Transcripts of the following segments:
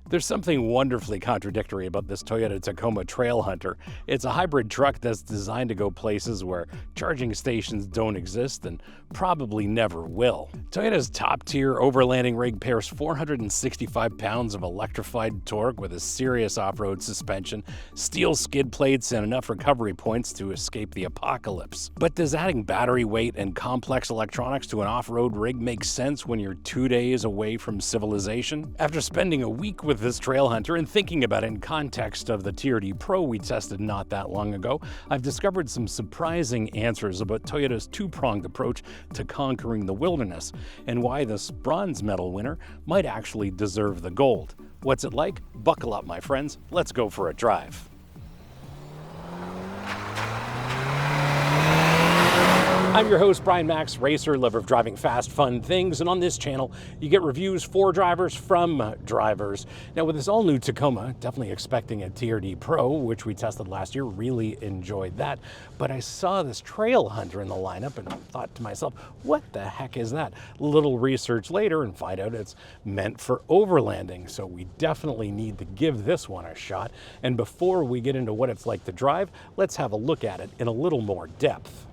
There's something wonderfully contradictory about this Toyota Tacoma Trailhunter. It's a hybrid truck that's designed to go places where charging stations don't exist and probably never will. Toyota's top-tier overlanding rig pairs 465 pounds of electrified torque with a serious off-road suspension, steel skid plates, and enough recovery points to escape the apocalypse. But does adding battery weight and complex electronics to an off-road rig make sense when you're 2 days away from civilization? After spending a week with this Trailhunter and thinking about it in context of the TRD Pro we tested not that long ago, I've discovered some surprising answers about Toyota's two-pronged approach to conquering the wilderness and why this bronze medal winner might actually deserve the gold. What's it like? Buckle up, my friends. Let's go for a drive. I'm your host, Brian Makse, racer, lover of driving fast, fun things, and on this channel, you get reviews for drivers from drivers. Now, with this all-new Tacoma, definitely expecting a TRD Pro, which we tested last year, really enjoyed that, but I saw this Trailhunter in the lineup and thought to myself, what the heck is that? Little research later and find out it's meant for overlanding, so we definitely need to give this one a shot. And before we get into what it's like to drive, let's have a look at it in a little more depth.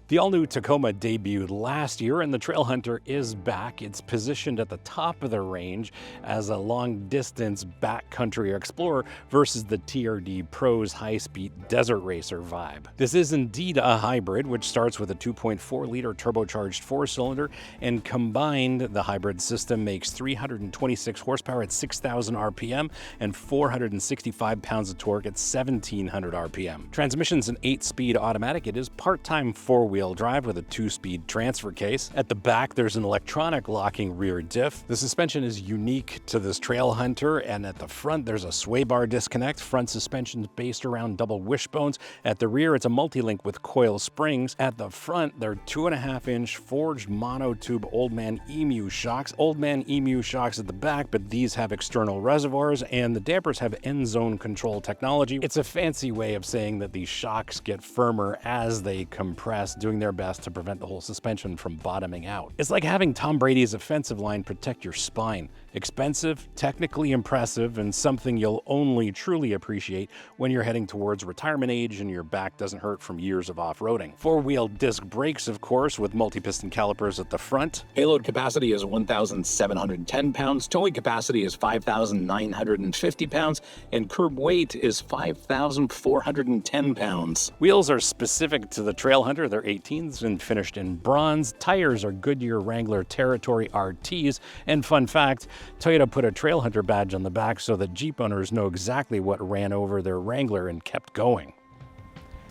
The all-new Tacoma debuted last year, and the Trailhunter is back. It's positioned at the top of the range as a long-distance backcountry explorer versus the TRD Pro's high-speed desert racer vibe. This is indeed a hybrid, which starts with a 2.4-liter turbocharged four-cylinder, and combined, the hybrid system makes 326 horsepower at 6,000 RPM and 465 pounds of torque at 1,700 RPM. Transmission's an 8-speed automatic. It is part-time four-wheel drive with a 2-speed transfer case. At the back, there's an electronic locking rear diff. The suspension is unique to this Trailhunter, and at the front, there's a sway bar disconnect. Front suspension's based around double wishbones. At the rear, it's a multi-link with coil springs. At the front, they're 2.5-inch forged monotube Old Man Emu shocks. Old Man Emu shocks at the back, but these have external reservoirs, and the dampers have end zone control technology. It's a fancy way of saying that these shocks get firmer as they compress, doing their best to prevent the whole suspension from bottoming out. It's like having Tom Brady's offensive line protect your spine. Expensive, technically impressive, and something you'll only truly appreciate when you're heading towards retirement age and your back doesn't hurt from years of off-roading. Four-wheel disc brakes, of course, with multi-piston calipers at the front. Payload capacity is 1,710 pounds, towing capacity is 5,950 pounds, and curb weight is 5,410 pounds. Wheels are specific to the Trailhunter. They're 18s and finished in bronze. Tires are Goodyear Wrangler Territory RTs, and fun fact, Toyota put a Trailhunter badge on the back so that Jeep owners know exactly what ran over their Wrangler and kept going.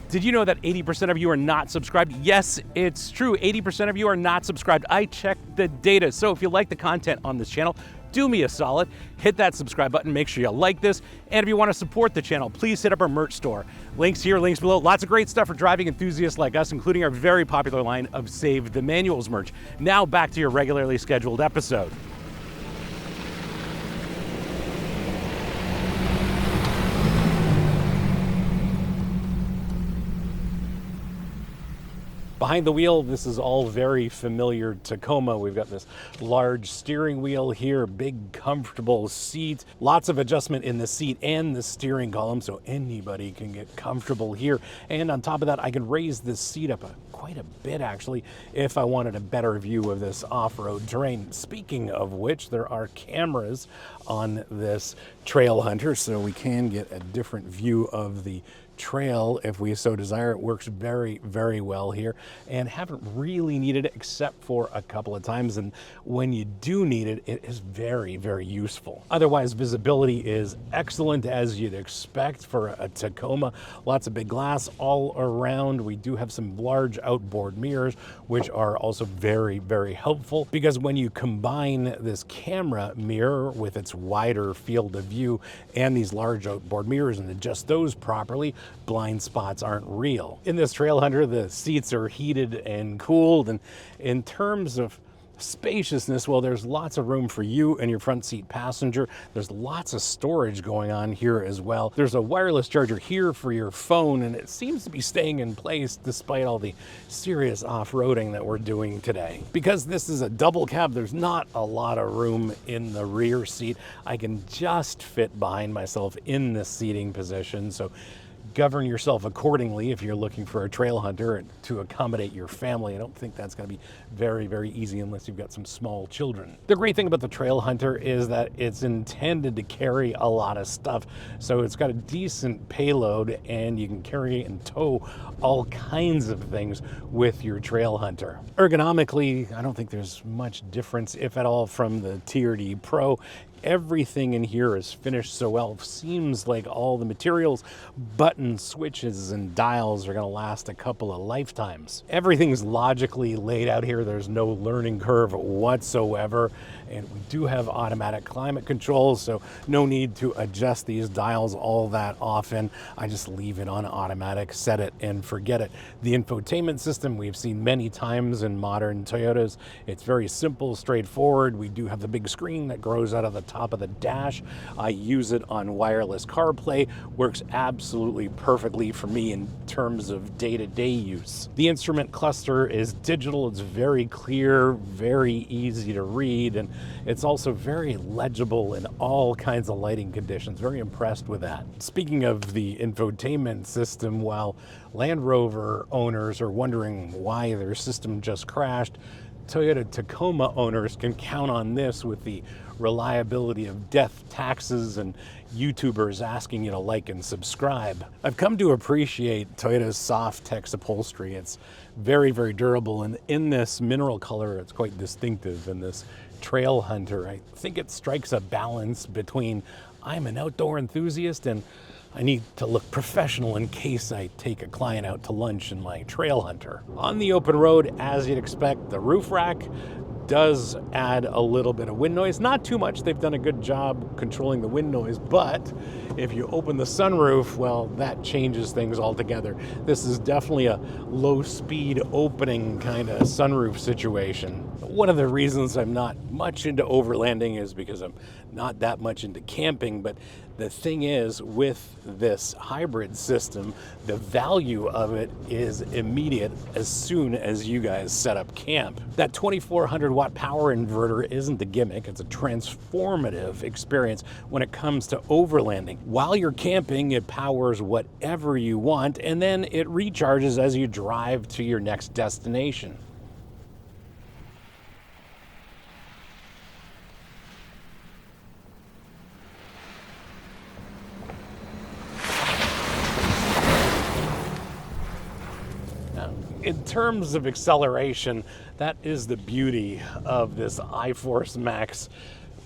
Did you know that 80% of you are not subscribed? Yes, it's true. 80% of you are not subscribed. I checked the data. So if you like the content on this channel, do me a solid, hit that subscribe button, make sure you like this, and if you want to support the channel, please hit up our merch store. Links here, links below. Lots of great stuff for driving enthusiasts like us, including our very popular line of Save the Manuals merch. Now back to your regularly scheduled episode. Behind the wheel, this is all very familiar Tacoma. We've got this large steering wheel here, big comfortable seat, lots of adjustment in the seat and the steering column, so anybody can get comfortable here. And on top of that, I can raise this seat up quite a bit actually if I wanted a better view of this off-road terrain. Speaking of which, there are cameras on this Trailhunter, so we can get a different view of the trail if we so desire. It works very, very well here, and haven't really needed it except for a couple of times, and when you do need it, it is very, very useful. Otherwise, visibility is excellent as you'd expect for a Tacoma. Lots of big glass all around. We do have some large outboard mirrors, which are also very, very helpful, because when you combine this camera mirror with its wider field of view and these large outboard mirrors and adjust those properly, blind spots aren't real. In this Trailhunter, the seats are heated and cooled, and in terms of Spaciousness, well, there's lots of room for you and your front seat passenger. There's lots of storage going on here as well. There's a wireless charger here for your phone, and it seems to be staying in place despite all the serious off-roading that we're doing today. Because this is a double cab, there's not a lot of room in the rear seat. I can just fit behind myself in this seating position, so govern yourself accordingly if you're looking for a Trailhunter to accommodate your family. I don't think that's going to be very, very easy unless you've got some small children. The great thing about the Trailhunter is that it's intended to carry a lot of stuff. So it's got a decent payload, and you can carry and tow all kinds of things with your Trailhunter. Ergonomically, I don't think there's much difference, if at all, from the TRD Pro. Everything in here is finished so well. Seems like all the materials, buttons, switches, and dials are going to last a couple of lifetimes. Everything's logically laid out here. There's no learning curve whatsoever. And we do have automatic climate control, so no need to adjust these dials all that often. I just leave it on automatic, set it and forget it. The infotainment system we've seen many times in modern Toyotas. It's very simple, straightforward. We do have the big screen that grows out of the top of the dash. I use it on wireless CarPlay. Works absolutely perfectly for me in terms of day-to-day use. The instrument cluster is digital. It's very clear, very easy to read, and it's also very legible in all kinds of lighting conditions. Very impressed with that. Speaking of the infotainment system, while Land Rover owners are wondering why their system just crashed, Toyota Tacoma owners can count on this with the reliability of death, taxes, and YouTubers asking you to like and subscribe. I've come to appreciate Toyota's soft text upholstery. It's very, very durable, and in this mineral color, it's quite distinctive in this Trailhunter. I think it strikes a balance between I'm an outdoor enthusiast and I need to look professional in case I take a client out to lunch in my Trailhunter. On the open road, as you'd expect, the roof rack does add a little bit of wind noise. Not too much. They've done a good job controlling the wind noise, but if you open the sunroof, well, that changes things altogether. This is definitely a low-speed opening kind of sunroof situation. One of the reasons I'm not much into overlanding is because I'm not that much into camping, but the thing is, with this hybrid system, the value of it is immediate as soon as you guys set up camp. That 2400 watt power inverter isn't a gimmick. It's a transformative experience when it comes to overlanding. While you're camping, it powers whatever you want, and then it recharges as you drive to your next destination. In terms of acceleration, that is the beauty of this iForce Max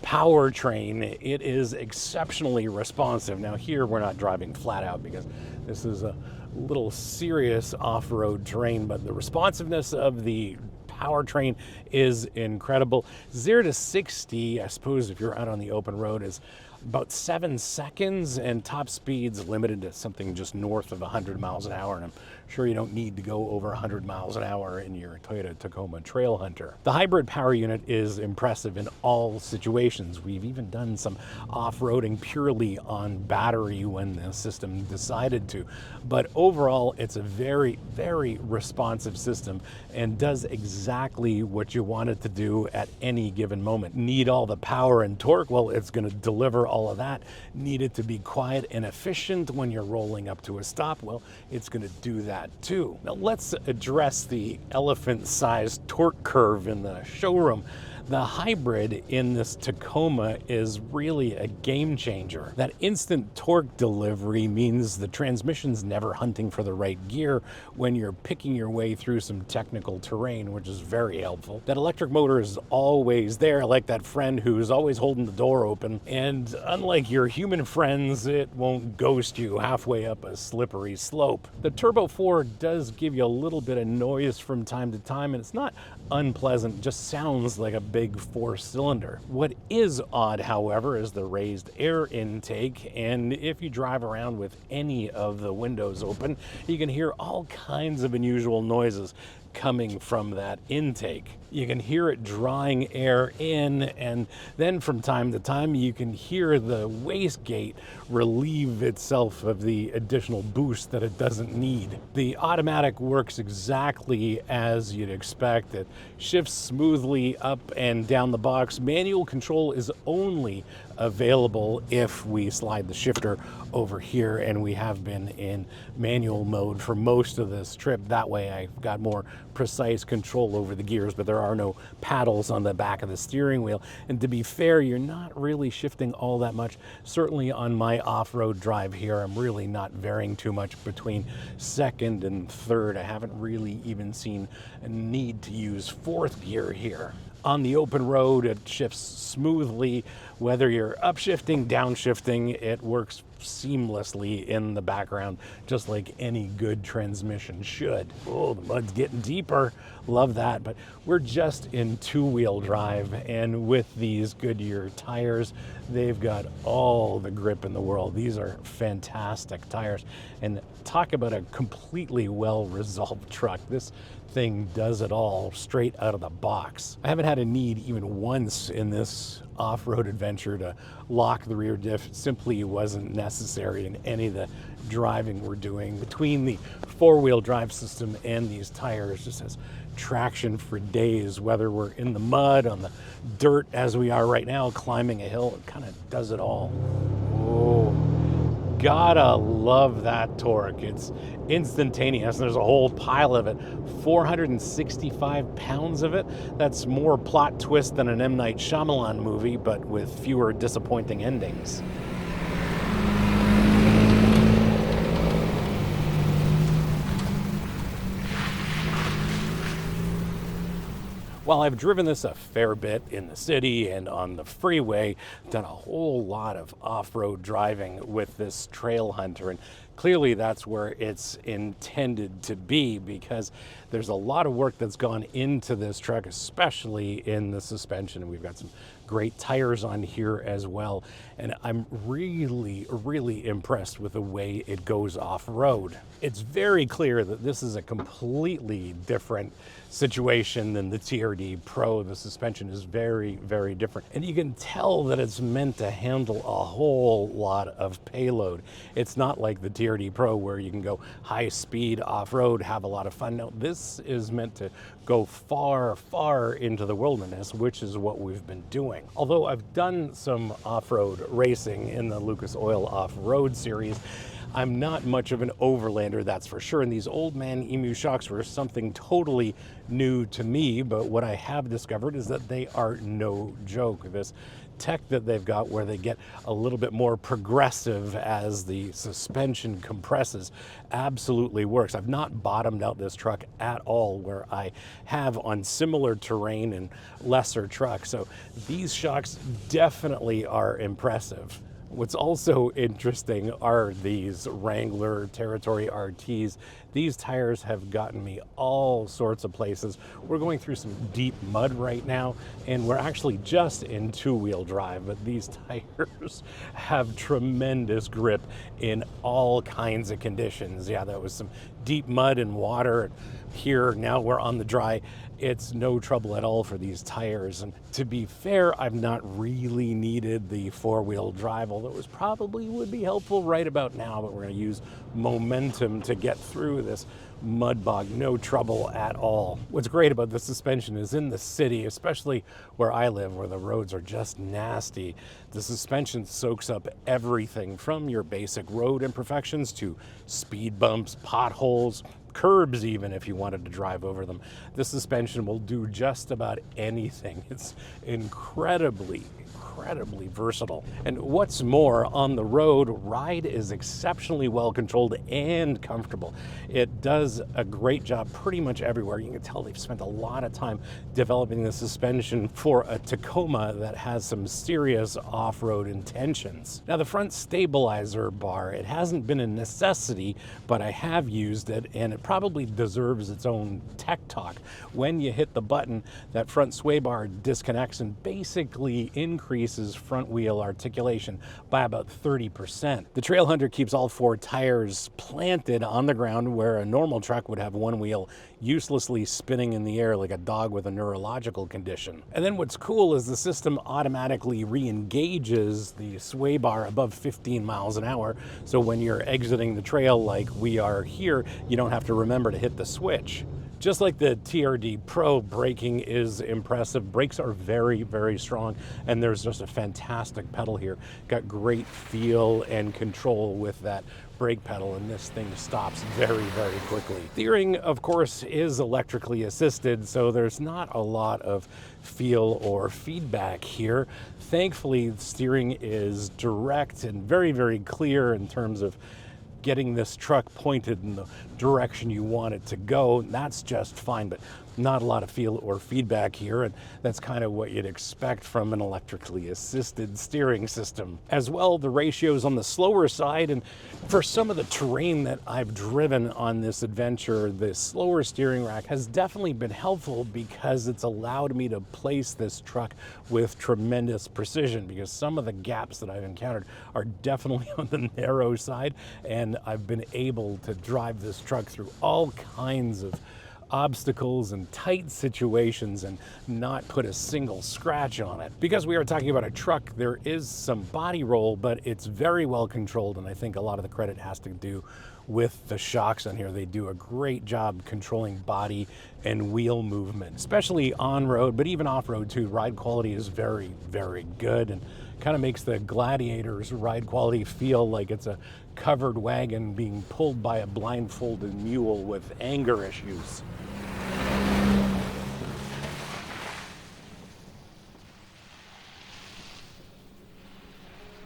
powertrain. It is exceptionally responsive. Now here we're not driving flat out because this is a little serious off-road terrain, but the responsiveness of the powertrain is incredible. 0 to 60, I suppose if you're out on the open road, is about 7 seconds, and top speed's limited to something just north of 100 miles an hour, and I'm sure you don't need to go over 100 miles an hour in your Toyota Tacoma Trailhunter. The hybrid power unit is impressive in all situations. We've even done some off-roading purely on battery when the system decided to, but overall it's a very, very responsive system and does exactly what you want it to do at any given moment. Need all the power and torque? Well, it's going to deliver all of that. Need it to be quiet and efficient when you're rolling up to a stop? Well, it's going to do that too. Now let's address the elephant-sized torque curve in the showroom. The hybrid in this Tacoma is really a game changer. That instant torque delivery means the transmission's never hunting for the right gear when you're picking your way through some technical terrain, which is very helpful. That electric motor is always there, like that friend who's always holding the door open. And unlike your human friends, it won't ghost you halfway up a slippery slope. The Turbo 4 does give you a little bit of noise from time to time, and it's not unpleasant, just sounds like a big 4-cylinder. What is odd, however, is the raised air intake, and if you drive around with any of the windows open, you can hear all kinds of unusual noises coming from that intake. You can hear it drawing air in, and then from time to time you can hear the wastegate relieve itself of the additional boost that it doesn't need. The automatic works exactly as you'd expect. It shifts smoothly up and down the box. Manual control is only available if we slide the shifter over here, and we have been in manual mode for most of this trip. That way I've got more precise control over the gears, but there are no paddles on the back of the steering wheel. And to be fair, you're not really shifting all that much. Certainly on my off-road drive here, I'm really not varying too much between second and third. I haven't really even seen a need to use fourth gear here. On the open road, it shifts smoothly. Whether you're upshifting, downshifting, it works seamlessly in the background, just like any good transmission should. Oh, the mud's getting deeper. Love that. But we're just in two-wheel drive, and with these Goodyear tires, they've got all the grip in the world. These are fantastic tires. And talk about a completely well-resolved truck. This thing does it all straight out of the box. I haven't had a need even once in this off-road adventure to lock the rear diff. It simply wasn't necessary in any of the driving we're doing. Between the four-wheel drive system and these tires, just has traction for days, whether we're in the mud, on the dirt as we are right now, climbing a hill. It kind of does it all. Whoa. Gotta love that torque. It's instantaneous. There's a whole pile of it. 465 pounds of it. That's more plot twist than an M. Night Shyamalan movie, but with fewer disappointing endings. While I've driven this a fair bit in the city and on the freeway, done a whole lot of off-road driving with this Trailhunter, and clearly that's where it's intended to be, because there's a lot of work that's gone into this truck, especially in the suspension, and we've got some great tires on here as well. And I'm really impressed with the way it goes off-road. It's very clear that this is a completely different situation than the TRD Pro. The suspension is very different. And you can tell that it's meant to handle a whole lot of payload. It's not like the TRD Pro where you can go high speed off-road, have a lot of fun. No, this is meant to go far into the wilderness, which is what we've been doing. Although I've done some off-road racing in the Lucas Oil Off-Road series, I'm not much of an overlander, that's for sure. And these old Man Emu shocks were something totally new to me, but what I have discovered is that they are no joke. This tech that they've got where they get a little bit more progressive as the suspension compresses absolutely works. I've not bottomed out this truck at all where I have on similar terrain and lesser trucks. So these shocks definitely are impressive. What's also interesting are these Wrangler Territory RTs. These tires have gotten me all sorts of places. We're going through some deep mud right now, and we're actually just in two-wheel drive, but these tires have tremendous grip in all kinds of conditions. Yeah, that was some deep mud and water. Here, now we're on the dry. It's no trouble at all for these tires. And to be fair, I've not really needed the four-wheel drive, although it probably would be helpful right about now, but we're going to use momentum to get through this mud bog, no trouble at all. What's great about the suspension is in the city, especially where I live, where the roads are just nasty, the suspension soaks up everything from your basic road imperfections to speed bumps, potholes, curbs even if you wanted to drive over them. The suspension will do just about anything. It's incredibly versatile. And what's more, on the road, ride is exceptionally well controlled and comfortable. It does a great job pretty much everywhere. You can tell they've spent a lot of time developing the suspension for a Tacoma that has some serious off-road intentions. Now, the front stabilizer bar, it hasn't been a necessity, but I have used it, and it probably deserves its own tech talk. When you hit the button, that front sway bar disconnects and basically in increases front wheel articulation by about 30%. The Trailhunter keeps all 4 tires planted on the ground, where a normal truck would have one wheel uselessly spinning in the air like a dog with a neurological condition. And then what's cool is the system automatically re-engages the sway bar above 15 miles an hour. So when you're exiting the trail like we are here, you don't have to remember to hit the switch. Just like the TRD Pro, braking is impressive. Brakes are very, very strong, and there's just a fantastic pedal here. Got great feel and control with that brake pedal, and this thing stops very, very quickly. Steering, of course, is electrically assisted, so there's not a lot of feel or feedback here. Thankfully, steering is direct and very, very clear in terms of getting this truck pointed in the direction you want it to go. That's just fine, but not a lot of feel or feedback here, and that's kind of what you'd expect from an electrically assisted steering system. As well, the ratio's on the slower side, and for some of the terrain that I've driven on this adventure, the slower steering rack has definitely been helpful because it's allowed me to place this truck with tremendous precision, because some of the gaps that I've encountered are definitely on the narrow side, and I've been able to drive this truck through all kinds of obstacles and tight situations and not put a single scratch on it. Because we are talking about a truck, there is some body roll, but it's very well controlled, and I think a lot of the credit has to do with the shocks on here. They do a great job controlling body and wheel movement, especially on-road, but even off-road too. Ride quality is very, very good, and kind of makes the Gladiator's ride quality feel like it's a covered wagon being pulled by a blindfolded mule with anger issues.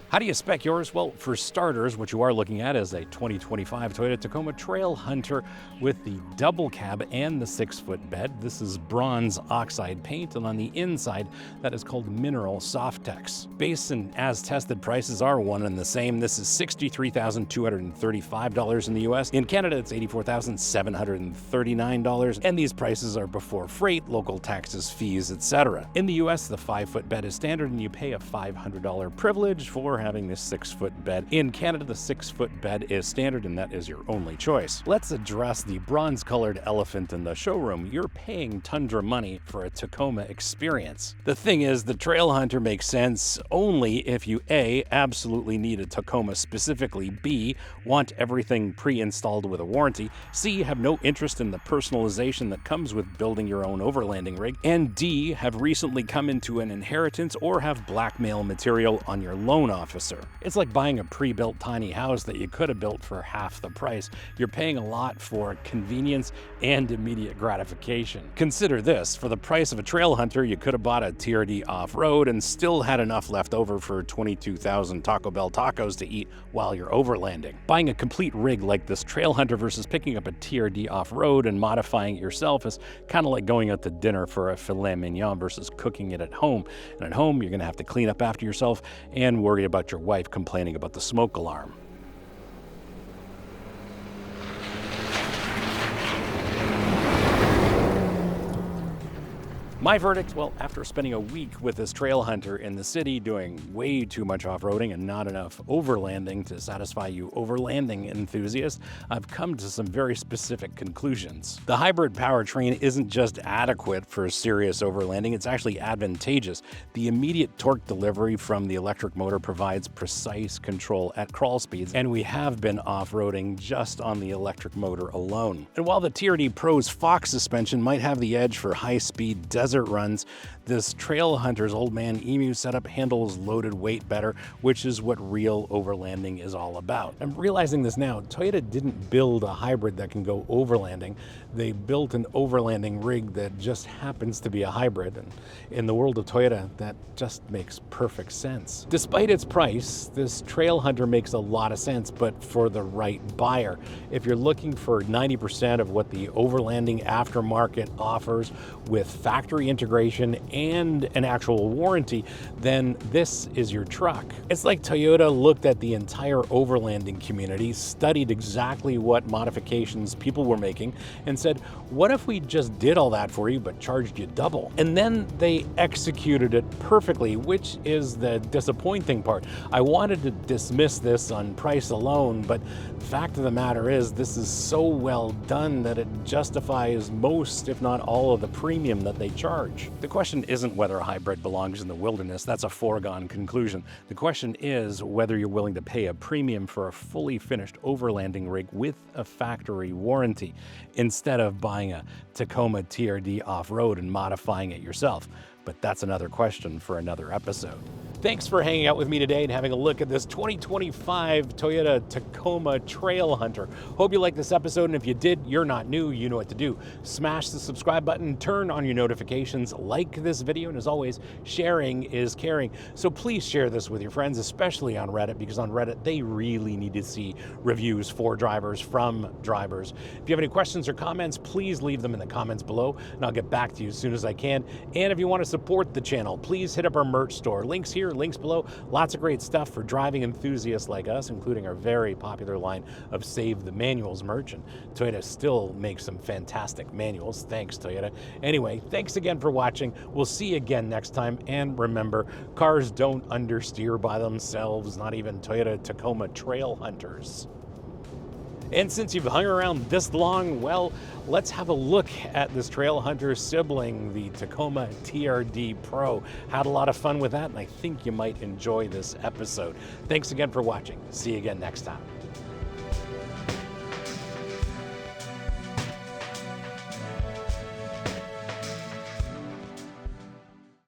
How do you spec yours? Well, for starters, what you are looking at is a 2025 Toyota Tacoma Trailhunter with the double cab and the 6-foot bed. This is bronze oxide paint, and on the inside, that is called mineral Softex. Base and as tested prices are one and the same. This is $63,235 in the US. In Canada, it's $84,739, and these prices are before freight, local taxes, fees, etc. In the US, the 5-foot bed is standard, and you pay a $500 privilege for having this 6-foot bed. In Canada, the 6-foot bed is standard, and that is your only choice. Let's address the bronze-colored elephant in the showroom. You're paying Tundra money for a Tacoma experience. The thing is, the Trailhunter makes sense only if you A, absolutely need a Tacoma specifically, B, want everything pre-installed with a warranty, C, have no interest in the personalization that comes with building your own overlanding rig, and D, have recently come into an inheritance or have blackmail material on your loan officer. It's like buying a pre-built tiny house that you could have built for half the price. You're paying a lot for convenience and immediate gratification. Consider this, for the price of a Trailhunter, you could have bought a TRD Off-Road and still had enough left over for 22,000 Taco Bell tacos to eat while you're overlanding. Buying a complete rig like this Trailhunter versus picking up a TRD Off-Road and modifying it yourself is kind of like going out to dinner for a filet mignon versus cooking it at home. And at home, you're going to have to clean up after yourself and worry about your wife complaining about the smoke alarm. My verdict, well, after spending a week with this Trailhunter in the city doing way too much off-roading and not enough overlanding to satisfy you overlanding enthusiasts, I've come to some very specific conclusions. The hybrid powertrain isn't just adequate for serious overlanding, it's actually advantageous. The immediate torque delivery from the electric motor provides precise control at crawl speeds, and we have been off-roading just on the electric motor alone. And while the TRD Pro's Fox suspension might have the edge for high-speed desert runs, this Trailhunter's old Man Emu setup handles loaded weight better, which is what real overlanding is all about. I'm realizing this now. Toyota didn't build a hybrid that can go overlanding. They built an overlanding rig that just happens to be a hybrid, and in the world of Toyota, that just makes perfect sense. Despite its price, this Trailhunter makes a lot of sense, but for the right buyer. If you're looking for 90% of what the overlanding aftermarket offers with factory factory integration and an actual warranty, then this is your truck. It's like Toyota looked at the entire overlanding community, studied exactly what modifications people were making, and said, what if we just did all that for you but charged you double? And then they executed it perfectly, which is the disappointing part. I wanted to dismiss this on price alone, but the fact of the matter is this is so well done that it justifies most, if not all, of the premium that they charge. The question isn't whether a hybrid belongs in the wilderness. That's a foregone conclusion. The question is whether you're willing to pay a premium for a fully finished overlanding rig with a factory warranty instead of buying a Tacoma TRD Off-Road and modifying it yourself. But that's another question for another episode. Thanks for hanging out with me today and having a look at this 2025 Toyota Tacoma Trailhunter. Hope you liked this episode, and if you did, you're not new, you know what to do. Smash the subscribe button, turn on your notifications, like this video, and as always, sharing is caring. So please share this with your friends, especially on Reddit, because on Reddit, they really need to see reviews for drivers from drivers. If you have any questions or comments, please leave them in the comments below, and I'll get back to you as soon as I can. And if you want to support the channel, please hit up our merch store. Links here, links below. Lots of great stuff for driving enthusiasts like us, including our very popular line of Save the Manuals merch. And Toyota still makes some fantastic manuals. Thanks, Toyota. Anyway, thanks again for watching. We'll see you again next time. And remember, cars don't understeer by themselves, not even Toyota Tacoma Trailhunters. And since you've hung around this long, well, let's have a look at this Trailhunter sibling, the Tacoma TRD Pro. Had a lot of fun with that, and I think you might enjoy this episode. Thanks again for watching. See you again next time.